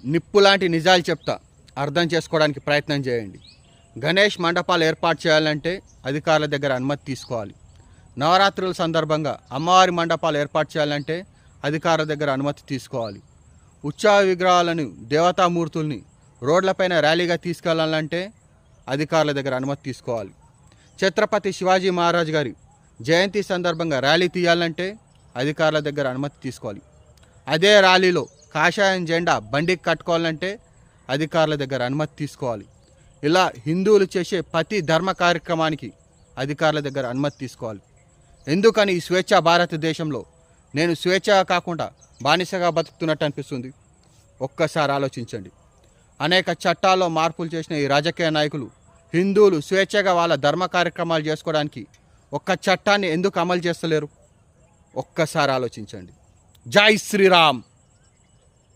నిప్పు లాంటి నిజాలు చెప్తా, అర్థం చేసుకోవడానికి ప్రయత్నం చేయండి. గణేష్ మండపాలు ఏర్పాటు చేయాలంటే అధికారుల దగ్గర అనుమతి తీసుకోవాలి. నవరాత్రుల సందర్భంగా అమ్మవారి మండపాలు ఏర్పాటు చేయాలంటే అధికారుల దగ్గర అనుమతి తీసుకోవాలి. ఉత్సవ విగ్రహాలను, దేవతామూర్తుల్ని రోడ్లపైన ర్యాలీగా తీసుకెళ్లాలంటే అధికారుల దగ్గర అనుమతి తీసుకోవాలి. ఛత్రపతి శివాజీ మహారాజ్ గారి జయంతి సందర్భంగా ర్యాలీ తీయాలంటే అధికారుల దగ్గర అనుమతి తీసుకోవాలి. అదే ర్యాలీలో కాషాయం జెండా బండికి కట్టుకోవాలంటే అధికారుల దగ్గర అనుమతి తీసుకోవాలి. ఇలా హిందువులు చేసే ప్రతి ధర్మ కార్యక్రమానికి అధికారుల దగ్గర అనుమతి తీసుకోవాలి. ఎందుకని ఈ స్వేచ్ఛ భారతదేశంలో నేను స్వేచ్ఛగా కాకుండా బానిసగా బతుకుతున్నట్టు అనిపిస్తుంది? ఒక్కసారి ఆలోచించండి. అనేక చట్టాల్లో మార్పులు చేసిన ఈ రాజకీయ నాయకులు హిందువులు స్వేచ్ఛగా వాళ్ళ ధర్మ కార్యక్రమాలు చేసుకోవడానికి ఒక్క చట్టాన్ని ఎందుకు అమలు చేస్తలేరు? ఒక్కసారి ఆలోచించండి. జై శ్రీరామ్.